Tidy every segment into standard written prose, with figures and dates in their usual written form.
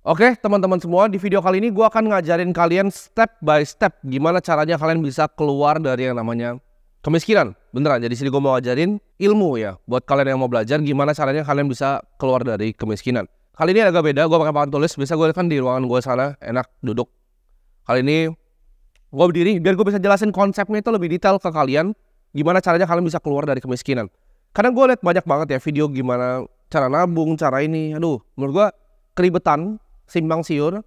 Oke, teman-teman semua, di video kali ini gue akan ngajarin kalian step by step gimana caranya kalian bisa keluar dari yang namanya kemiskinan. Beneran, jadi sini gue mau ngajarin ilmu ya, buat kalian yang mau belajar gimana caranya kalian bisa keluar dari kemiskinan. Kali ini agak beda, gue pakai papan tulis, biasa gue kan di ruangan gue sana, enak duduk. Kali ini gue berdiri, biar gue bisa jelasin konsepnya itu lebih detail ke kalian, gimana caranya kalian bisa keluar dari kemiskinan. Karena gue liat banyak banget ya video gimana cara nabung, cara ini, aduh, menurut gue keribetan, simpang siur,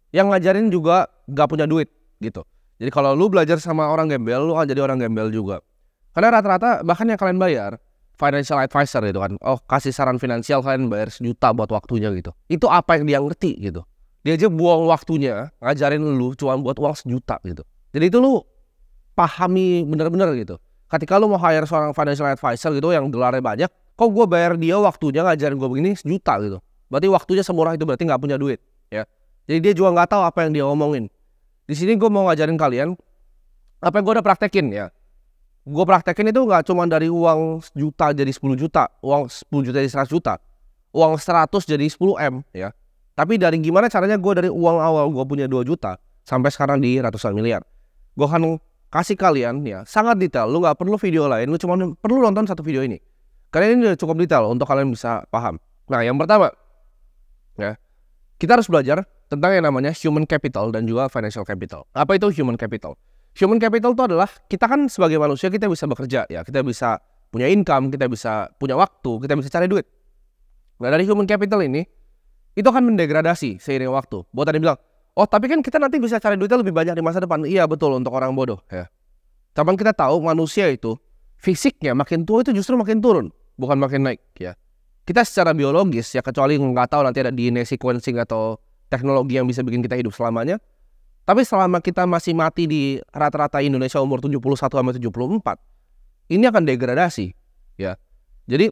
yang ngajarin juga gak punya duit gitu. Jadi kalau lu belajar sama orang gembel, lu akan jadi orang gembel juga. Karena rata-rata bahkan yang kalian bayar financial advisor gitu kan, oh kasih saran finansial kalian bayar 1 juta buat waktunya gitu. Itu apa yang dia ngerti gitu. Dia aja buang waktunya ngajarin lu cuma buat uang 1 juta gitu. Jadi itu lu pahami bener-bener gitu. Ketika lu mau hire seorang financial advisor gitu yang gelarnya banyak, kok gue bayar dia waktunya ngajarin gue begini 1 juta gitu. Berarti waktunya semurah itu, berarti nggak punya duit ya. Jadi dia juga nggak tahu apa yang dia omongin. Di sini gue mau ngajarin kalian apa yang gue udah praktekin ya. Gue praktekin itu nggak cuma dari uang 1 juta jadi 10 juta, uang 10 juta jadi 100 juta, uang 100 jadi 10 M ya. Tapi dari gimana caranya gue dari uang awal gue punya 2 juta sampai sekarang di ratusan miliar. Gue akan kasih kalian ya sangat detail. Lu nggak perlu video lain, lu cuma perlu nonton satu video ini. Karena ini udah cukup detail untuk kalian bisa paham. Nah yang pertama ya, kita harus belajar tentang yang namanya human capital dan juga financial capital. Apa itu human capital? Human capital itu adalah kita kan sebagai manusia kita bisa bekerja ya, kita bisa punya income, kita bisa punya waktu, kita bisa cari duit. Nah dari human capital ini itu akan mendegradasi seiring waktu. Buat tadi bilang, oh tapi kan kita nanti bisa cari duitnya lebih banyak di masa depan. Iya betul, untuk orang bodoh ya. Tapi kita tahu manusia itu fisiknya makin tua itu justru makin turun, bukan makin naik ya. Kita secara biologis ya, kecuali nggak tahu nanti ada DNA sequencing atau teknologi yang bisa bikin kita hidup selamanya. Tapi selama kita masih mati di rata-rata Indonesia umur 71-74, ini akan degradasi ya. Jadi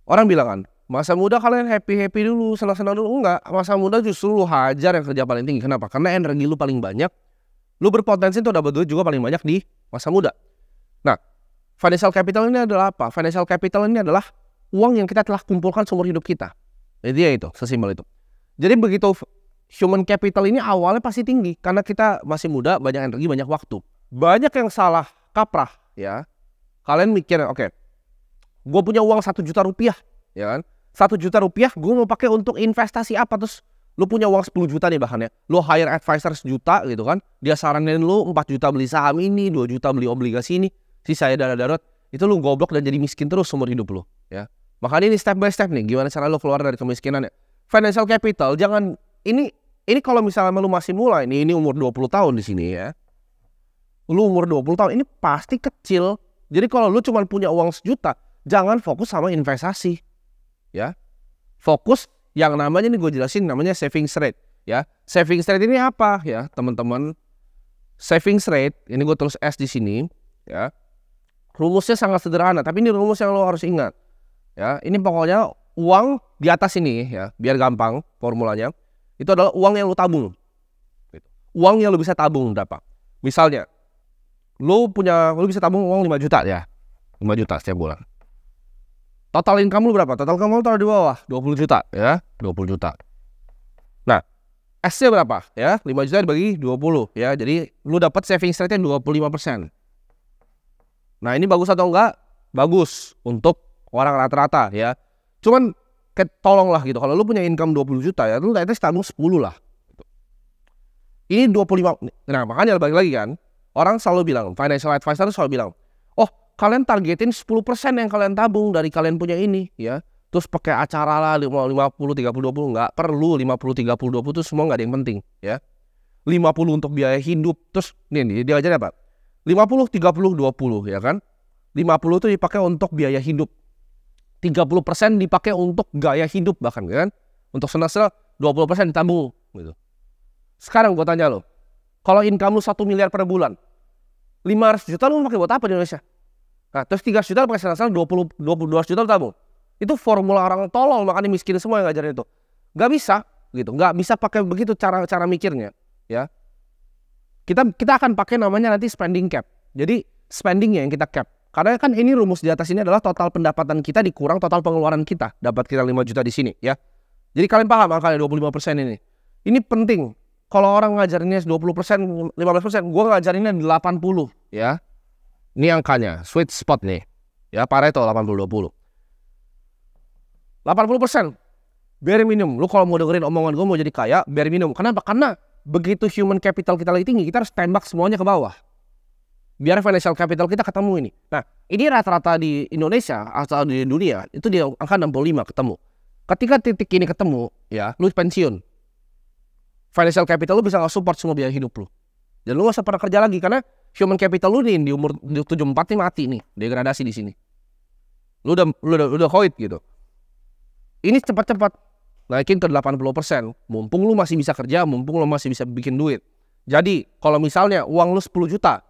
orang bilang kan, masa muda kalian happy-happy dulu, senang-senang dulu. Enggak, masa muda justru lu hajar yang kerja paling tinggi. Kenapa? Karena energi lu paling banyak, lu berpotensi untuk dapat duit juga paling banyak di masa muda. Nah, financial capital ini adalah apa? Financial capital ini adalah uang yang kita telah kumpulkan seumur hidup kita. Jadi ya itu, sesimpel itu. Jadi begitu human capital ini awalnya pasti tinggi karena kita masih muda, banyak energi, banyak waktu. Banyak yang salah kaprah ya. Kalian mikir, oke, gue punya uang 1 juta rupiah, ya kan? 1 juta rupiah gue mau pakai untuk investasi apa? Terus lu punya uang 10 juta nih bahkan ya. Lu hire advisor 1 juta gitu kan. Dia saranin lu 4 juta beli saham ini, 2 juta beli obligasi ini. Sisanya dana darurat. Itu lu goblok dan jadi miskin terus seumur hidup lu ya. Makanya ini step by step nih, gimana cara lo keluar dari kemiskinan ya. Financial capital, jangan, ini kalau misalnya lo masih mulai nih, ini umur 20 tahun di sini ya. Lo umur 20 tahun, ini pasti kecil. Jadi kalau lo cuma punya uang 1 juta, jangan fokus sama investasi. Ya. Fokus yang namanya, ini gue jelasin, namanya savings rate. Ya. Savings rate ini apa ya teman-teman? Savings rate, ini gue tulis S di sini. Ya. Rumusnya sangat sederhana, tapi ini rumus yang lo harus ingat. Ya, ini pokoknya uang di atas ini ya, biar gampang formulanya. Itu adalah uang yang lu tabung. Uang yang lu bisa tabung berapa? Misalnya, lu bisa tabung uang 5 juta ya. 5 juta setiap bulan. Total income lu berapa? Total income lu taruh di bawah, 20 juta ya, 20 juta. Nah, S-nya berapa ya? 5 juta dibagi 20 ya. Jadi lu dapat savings rate-nya 25%. Nah, ini bagus atau enggak? Bagus untuk orang rata-rata ya. Cuman tolonglah gitu, kalau lu punya income 20 juta ya, lu ternyata tabung 10 lah. Ini 25. Nah makanya balik lagi kan, orang selalu bilang, financial advisor selalu bilang, oh kalian targetin 10% yang kalian tabung dari kalian punya ini ya. Terus pakai acara lah 50-30-20, nggak perlu 50-30-20 itu semua nggak ada yang penting ya. 50 untuk biaya hidup, terus nih dia aja apa? 50-30-20 ya kan. 50 itu dipakai untuk biaya hidup, 30% dipakai untuk gaya hidup bahkan kan. Untuk senang-senang 20% ditabung gitu. Sekarang gue tanya lo, kalau income lu 1 miliar per bulan, 500 juta lu pakai buat apa di Indonesia? Nah terus 3 juta pakai senang-senang, 22 juta lu tabung. Itu formula orang tolol, makanya miskin semua yang ngajarin itu. Gak bisa gitu, gak bisa pakai begitu cara mikirnya ya. Kita akan pakai namanya nanti spending cap. Jadi spendingnya yang kita cap. Karena kan ini rumus di atas ini adalah total pendapatan kita dikurang total pengeluaran kita. Dapat kita 5 juta di sini ya. Jadi kalian paham angkanya 25% ini. Ini penting. Kalau orang ngajarinnya 20%, 15%, gue ngajarinnya 80 ya. Ini angkanya, sweet spot nih. Ya, Pareto 80-20. 80%. Bare minimum. Lu kalau mau dengerin omongan gue mau jadi kaya, bare minimum. Kenapa? Karena begitu human capital kita lagi tinggi, kita harus tembak semuanya ke bawah. Biar financial capital kita ketemu ini. Nah, ini rata-rata di Indonesia atau di dunia itu di angka 65 ketemu. Ketika titik ini ketemu, ya, lu pensiun. Financial capital lu bisa nge-support semua biaya hidup lu. Dan lu gak usah pernah kerja lagi karena human capital lu nih di umur 74 nih mati nih, degradasi di sini. Lu udah koit gitu. Ini cepat-cepat naikin ke 80%. Mumpung lu masih bisa kerja, mumpung lu masih bisa bikin duit. Jadi, kalau misalnya uang lu 10 juta,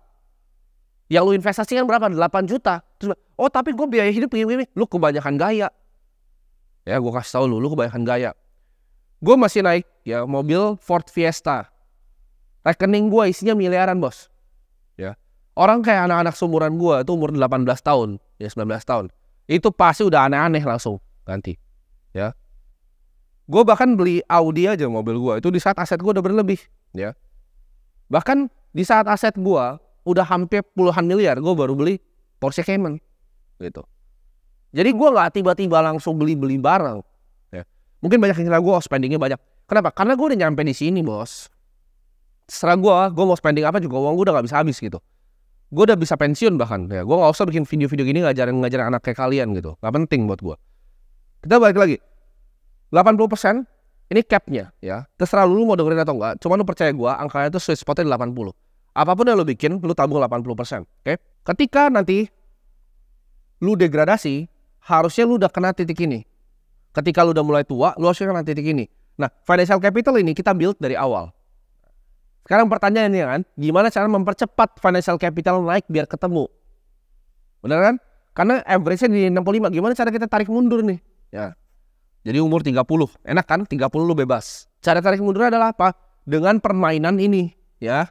yang lu investasikan berapa? 8 juta. Terus, oh tapi gue biaya hidup gini, lu kebanyakan gaya. Ya, gue kasih tau lu kebanyakan gaya. Gue masih naik ya mobil Ford Fiesta. Rekening gue isinya miliaran, bos. Ya. Orang kayak anak-anak seumuran gue itu umur 18 tahun, ya 19 tahun. Itu pasti udah aneh-aneh langsung ganti. Ya. Gue bahkan beli Audi aja mobil gue itu di saat aset gue udah berlebih, ya. Bahkan di saat aset gue udah hampir puluhan miliar, gue baru beli Porsche Cayman gitu. Jadi gue nggak tiba-tiba langsung beli barang. Ya. Mungkin banyak yang kira gue spendingnya banyak. Kenapa? Karena gue udah nyampe di sini, bos. Setelah gue mau spending apa juga uang gue udah nggak bisa habis gitu. Gue udah bisa pensiun bahkan. Ya, gue nggak usah bikin video-video gini ngajarin anak kayak kalian gitu. Nggak penting buat gue. Kita balik lagi. 80% ini capnya ya. Terserah lu mau dengerin atau enggak. Cuma lu percaya gue, angkanya itu sweet spotnya 80. Apapun yang lu bikin, lu tabung 80%. Oke? Ketika nanti lu degradasi, harusnya lu udah kena titik ini. Ketika lu udah mulai tua, lu harusnya kena titik ini. Nah, financial capital ini kita build dari awal. Sekarang pertanyaannya kan, gimana cara mempercepat financial capital naik biar ketemu? Bener kan? Karena average-nya di 65. Gimana cara kita tarik mundur nih? Ya. Jadi umur 30. Enak kan? 30 lu bebas. Cara tarik mundur adalah apa? Dengan permainan ini. Ya.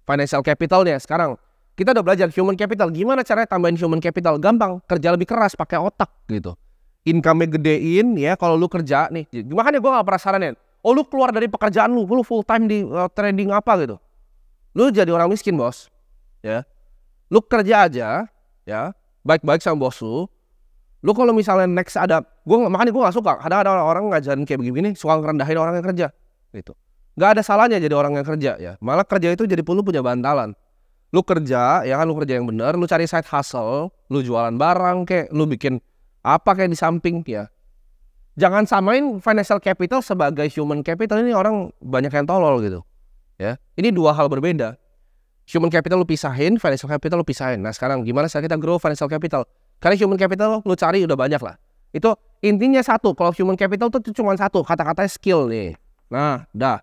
Financial capitalnya. Sekarang kita udah belajar human capital. Gimana caranya tambahin human capital? Gampang. Kerja lebih keras pakai otak gitu. Income-nya gedein ya kalau lu kerja nih. Makanya gue gak pernah saranin. Oh lu keluar dari pekerjaan lu full time di trading apa gitu. Lu jadi orang miskin, bos. Ya. Lu kerja aja ya. Baik-baik sama bos lu. Lu kalau misalnya next ada, makanya gue gak suka. Ada orang ngajarin kayak begini, suka ngerendahin orang yang kerja gitu. Gak ada salahnya jadi orang yang kerja ya. Malah kerja itu jadi lu punya bantalan. Lu kerja, ya kan lu kerja yang bener. Lu cari side hustle. Lu jualan barang kayak, lu bikin apa kayak di samping ya. Jangan samain financial capital sebagai human capital. Ini orang banyak yang tolol gitu ya. Ini dua hal berbeda. Human capital lu pisahin, financial capital lu pisahin. Nah sekarang gimana cara kita grow financial capital? Karena human capital lu cari udah banyak lah. Itu intinya satu. Kalau human capital itu cuma satu. Kata-katanya skill nih. Nah dah.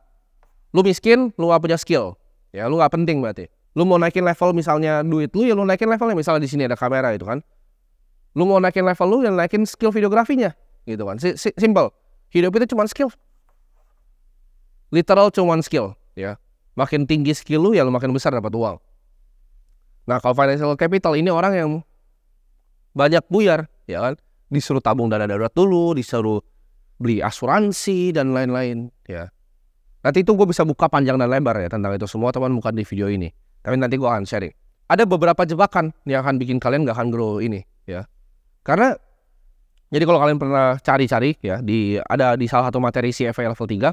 Lu miskin, lu gak punya skill. Ya lu gak penting berarti. Lu mau naikin level misalnya duit lu, ya lu naikin levelnya. Misalnya di sini ada kamera itu kan. Lu mau naikin level lu, ya naikin skill videografinya. Gitu kan. Simple. Hidup itu cuma skill. Literal cuma skill. Ya. Makin tinggi skill lu, ya lu makin besar dapat uang. Nah kalau financial capital ini orang yang banyak buyar, ya kan, disuruh tabung dana darurat dulu, disuruh beli asuransi dan lain-lain, ya. Nanti itu gue bisa buka panjang dan lebar ya tentang itu semua, teman, bukan di video ini. Tapi nanti gue akan sharing. Ada beberapa jebakan yang akan bikin kalian gak akan grow ini, ya. Karena jadi kalau kalian pernah cari-cari ya ada di salah satu materi CFA level 3,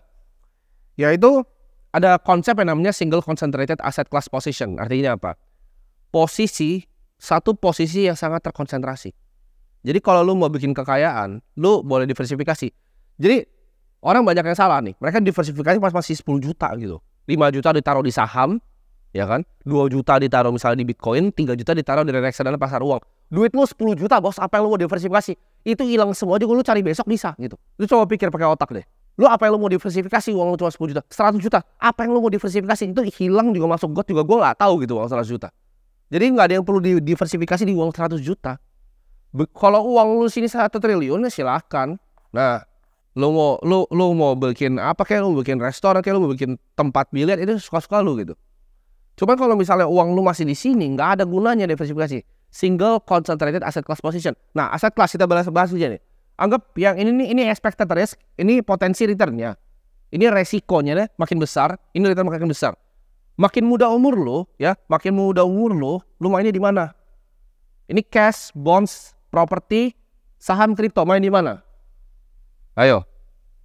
yaitu ada konsep yang namanya single concentrated asset class position. Artinya apa? Satu posisi yang sangat terkonsentrasi. Jadi kalau lu mau bikin kekayaan, lu boleh diversifikasi. Jadi orang banyak yang salah nih. Mereka diversifikasi pas masih 10 juta gitu. 5 juta ditaruh di saham, ya kan? 2 juta ditaruh misalnya di Bitcoin, 3 juta ditaruh di reksadana pasar uang. Duit lu 10 juta, bos. Apa yang lu mau diversifikasi? Itu hilang semua juga, lu cari besok bisa gitu. Lu coba pikir pakai otak deh. Lu apa yang lu mau diversifikasi uang lu cuma 10 juta, 100 juta. Apa yang lu mau diversifikasi? Itu hilang juga masuk got juga gue gak tahu gitu uang 100 juta. Jadi nggak ada yang perlu diversifikasi di uang 100 juta. Kalau uang lu sini 1 triliun ya silahkan. Nah, lu mau bikin apa kayak lu mau bikin restoran kayak lu mau bikin tempat biliar itu suka-suka lu gitu. Cuman kalau misalnya uang lu masih di sini nggak ada gunanya diversifikasi. Single concentrated asset class position. Nah, aset class kita bahas aja nih. Anggap yang ini expected risk, ini potensi returnnya. Ini resikonya deh makin besar, ini return makin besar. Makin muda umur lo, ya, makin muda umur lo mainnya di mana? Ini cash, bonds, properti, saham, kripto, main di mana? Ayo,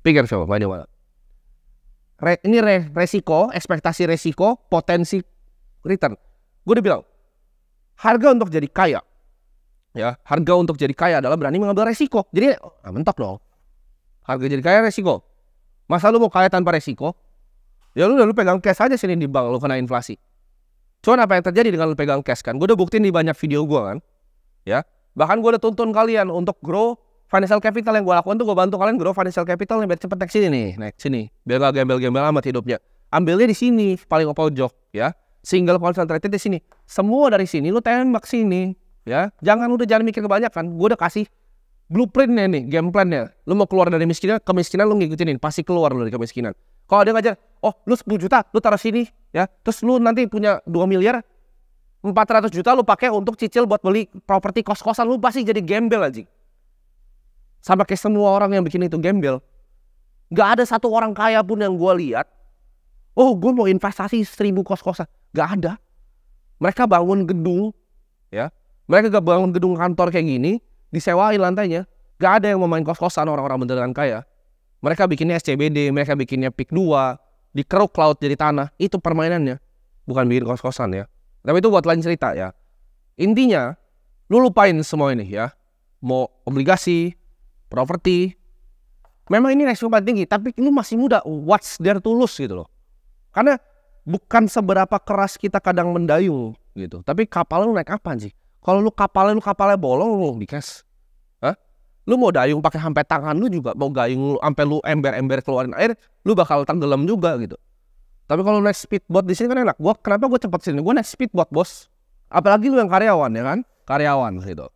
pikir coba, main di mana? Ini resiko, ekspektasi resiko, potensi return. Gue udah bilang, harga untuk jadi kaya, ya, harga untuk jadi kaya adalah berani mengambil resiko. Jadi, mentok dong. Harga jadi kaya resiko. Masa lu mau kaya tanpa resiko? Ya lu pegang cash aja sini di bank, lu kena inflasi. Cuman apa yang terjadi dengan lu pegang cash kan? Gue udah buktiin di banyak video gue kan, ya. Bahkan gue udah tuntun kalian untuk grow financial capital. Yang gue lakukan tuh gue bantu kalian grow financial capital biar cepet naik sini nih, naik sini. Biar gak gembel-gembel amat hidupnya. Ambilnya di sini, paling pojok, ya. Single concentrated di sini. Semua dari sini lu tembak sini, ya. Jangan mikir kebanyakan. Gue udah kasih blueprintnya nih, game plannya. Lu mau keluar dari kemiskinan lu ngikutinin, pasti keluar lu dari kemiskinan. Kalau dia ngajar, oh lu 10 juta, lu taruh sini, ya. Terus lu nanti punya 2 miliar, 400 juta lu pakai untuk cicil buat beli properti kos-kosan, lu pasti jadi gembel aja. Sama kayak semua orang yang bikin itu gembel. Gak ada satu orang kaya pun yang gue lihat, oh gue mau investasi 1000 kos-kosan. Gak ada. Mereka bangun gedung, ya. Mereka gak bangun gedung kantor kayak gini, disewain lantainya. Gak ada yang mau main kos-kosan orang-orang beneran kaya. Mereka bikinnya SCBD, mereka bikinnya PIK 2, dikeruk laut jadi tanah. Itu permainannya. Bukan bikin kos-kosan ya. Tapi itu buat lain cerita ya. Intinya, lu lupain semua ini ya. Mau obligasi, properti. Memang ini resiko paling tinggi, tapi lu masih muda. What's there to lose gitu loh. Karena bukan seberapa keras kita kadang mendayung gitu. Tapi kapal lu naik apaan sih? Kalau lu kapalnya bolong lu di cash. Hah? Lu mau dayung pakai sampai tangan lu juga, mau gayung lu sampai lu ember-ember keluarin air, lu bakal tenggelam juga gitu. Tapi kalau naik speedboat di sini kan enak. Kenapa gue cepet sini? Gue naik speedboat, bos. Apalagi lu yang karyawan ya kan? Karyawan gitu.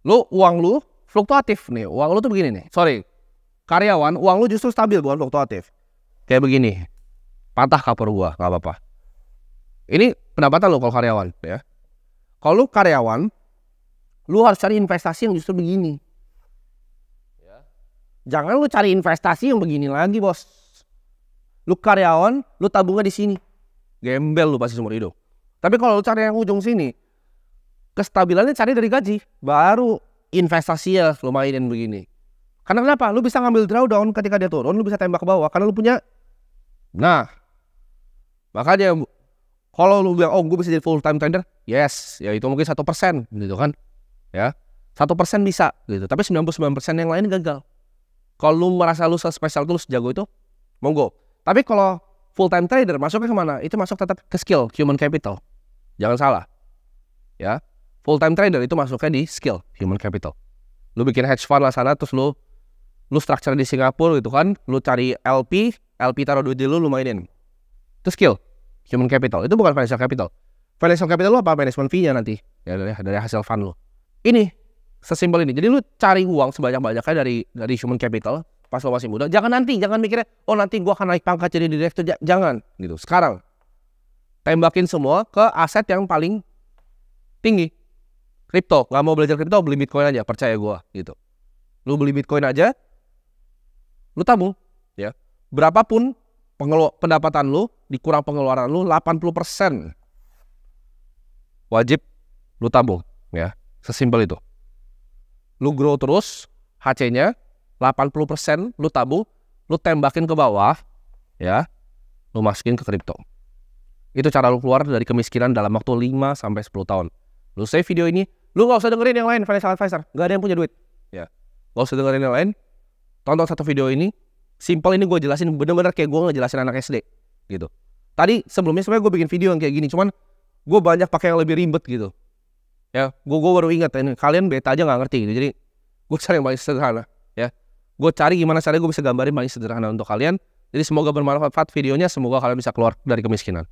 Uang lu fluktuatif nih. Uang lu tuh begini nih. Sorry. Karyawan, uang lu justru stabil bukan fluktuatif. Kayak begini. Patah kapur gua, nggak apa-apa. Ini pendapatan lu kalau karyawan ya. Kalau lu karyawan, lu harus cari investasi yang justru begini. Ya. Jangan lu cari investasi yang begini lagi, bos. Lu karyawan, lu tabungnya di sini. Gembel lu pasti seumur hidup. Tapi kalau lu cari yang ujung sini, kestabilannya cari dari gaji. Baru investasi ya lu mainin begini. Karena kenapa? Lu bisa ngambil drawdown ketika dia turun, lu bisa tembak ke bawah. Karena lu punya. Nah, makanya kalau lu bilang, oh gue bisa jadi full time trader, yes, ya itu mungkin 1% gitu kan, ya 1% bisa gitu, tapi 99% yang lain gagal. Kalau lu merasa lu spesial tuh, lu sejago itu, monggo. Tapi kalau full time trader masuknya kemana? Itu masuk tetap ke skill, human capital, jangan salah, ya full time trader itu masuknya di skill, human capital. Lu bikin hedge fund lah sana, terus lu structure di Singapura gitu kan, lu cari LP taruh duit di lu mainin, itu skill. Human capital, itu bukan financial capital. Financial capital lu apa? Management fee-nya nanti ya, dari hasil fund lu. Ini sesimpel ini. Jadi lu cari uang sebanyak-banyaknya dari human capital pas lu masih muda. Jangan mikirnya, oh nanti gua akan naik pangkat jadi direktur. Jangan gitu. Sekarang tembakin semua ke aset yang paling tinggi. Kripto. Gak mau belajar kripto, beli Bitcoin aja, percaya gua gitu. Lu beli Bitcoin aja, lu tabung ya. Berapapun pendapatan lu dikurang pengeluaran lu, 80% wajib lu tabung ya. Sesimpel itu. Lu grow terus HC-nya 80% lu tabung, lu tembakin ke bawah ya. Lu masukin ke kripto. Itu cara lu keluar dari kemiskinan dalam waktu 5 sampai 10 tahun. Lu save video ini, lu gak usah dengerin yang lain financial advisor, gak ada yang punya duit ya. Gak usah dengerin yang lain. Tonton satu video ini. Simple, ini gue jelasin bener-bener kayak gue ngejelasin anak SD gitu. Tadi sebelumnya sebenarnya gue bikin video yang kayak gini, cuman gue banyak pakai yang lebih ribet gitu. Ya, gue baru ingat ini, kalian beta aja nggak ngerti gitu. Jadi gue cari yang paling sederhana ya. Gue cari gimana caranya gue bisa gambarin paling sederhana untuk kalian. Jadi semoga bermanfaat videonya, semoga kalian bisa keluar dari kemiskinan.